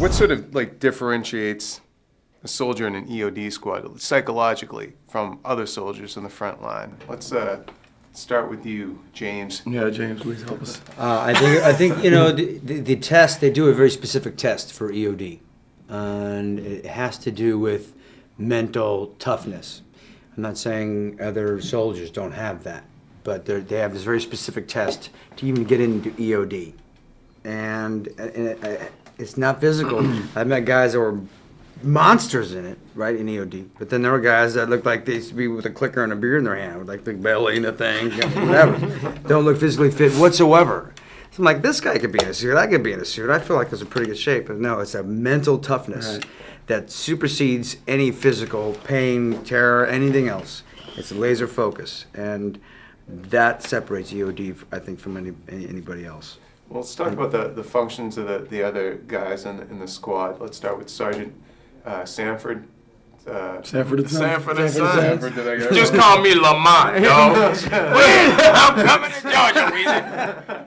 What sort of like differentiates a soldier in an EOD squad psychologically from other soldiers in the front line? Let's start with you, James. Yeah, James, please help us. I think the test, they do a very specific test for EOD, and it has to do with mental toughness. I'm not saying other soldiers don't have that, but they have this very specific test to even get into EOD, and it's not physical. I've met guys that were monsters in it, right, in EOD. But then there were guys that looked like they used to be with a clicker and a beer in their hand, with like the belly and the thing, whatever. Don't look physically fit whatsoever. So I'm like, this guy could be in a suit, I could be in a suit. I feel like it's in pretty good shape. But no, it's a mental toughness that supersedes any physical pain, terror, anything else. It's a laser focus. And that separates EOD, I think, from anybody else. Well, let's talk about the functions of the other guys in the squad. Let's start with Sergeant Sanford. Sanford and Sons. Sanford and Sons. Sanford, did I get it Just right? call me Lamont, yo. I'm coming to Georgia, Weezy.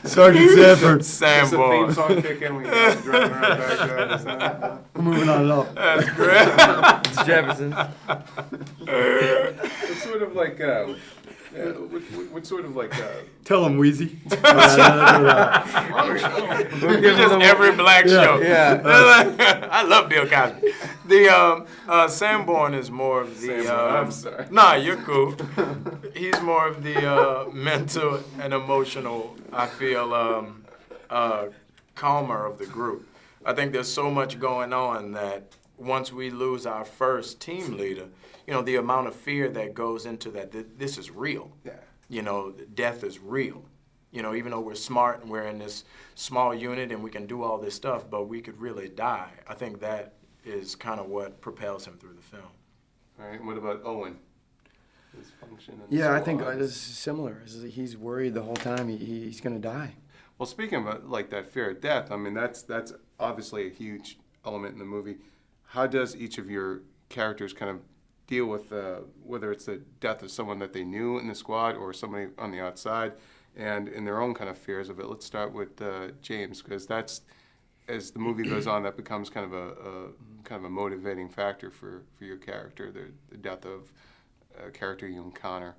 Sergeant Sanford. Does the theme Sanborn. song kick in when you're driving around Baghdad? Is that- We're moving on up. That's great. It's Jefferson. What sort of like, what sort of like, Tell him, Wheezy. Just every black show. Yeah. I love Bill Cosby. The Sanborn is more of the. Sanborn, I'm sorry. Nah, you're cool. He's more of the mental and emotional. I feel calmer of the group. I think there's so much going on that once we lose our first team leader, the amount of fear that goes into that. This is real. Yeah. Death is real. Even though we're smart and we're in this small unit and we can do all this stuff, but we could really die. I think that is kind of what propels him through the film. All right. What about Owen? His function in the Yeah, I think squad. this is similar. He's worried the whole time he's going to die. Well, speaking about like that fear of death, I mean that's obviously a huge element in the movie. How does each of your characters kind of deal with whether it's the death of someone that they knew in the squad or somebody on the outside, and in their own kind of fears of it? Let's start with James, because that's, as the movie goes on, that becomes kind of a motivating factor for your character, the death of a character you encounter.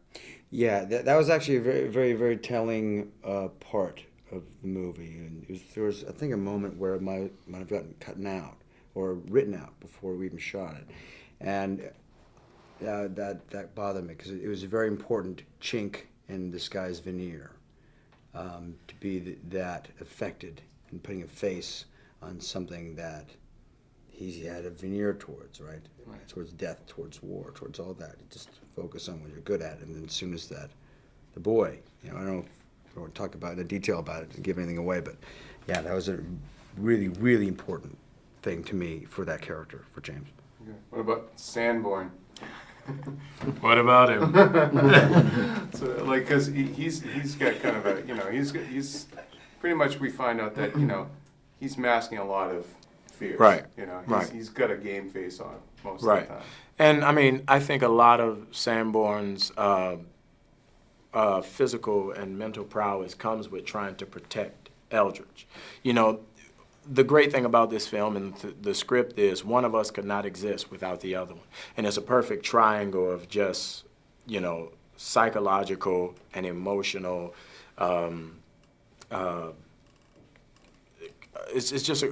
Yeah, that was actually a very, very, very telling part of the movie. And there was, I think, a moment where it might have gotten cut out or written out before we even shot it. And that bothered me because it was a very important chink in this guy's veneer to be that affected and putting a face on something that he had a veneer towards, right? Towards death, towards war, towards all that. You just focus on what you're good at, and then as soon as that, the boy, I don't know if I want to talk about in detail about it and give anything away, but yeah, that was a really, really important thing to me for that character, for James. Okay. What about Sanborn? What about him? So, like, because he's got kind of a, he's pretty much, we find out that, he's masking a lot of fears. Right. He's got a game face on most of Right. the time. And I mean, I think a lot of Sanborn's physical and mental prowess comes with trying to protect Eldridge. The great thing about this film and the script is one of us could not exist without the other one. And it's a perfect triangle of just, psychological and emotional. It's just,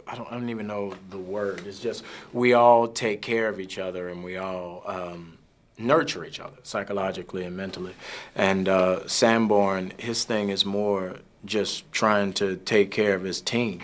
I don't even know the word. It's just, we all take care of each other and we all nurture each other psychologically and mentally. And Sanborn, his thing is more just trying to take care of his team.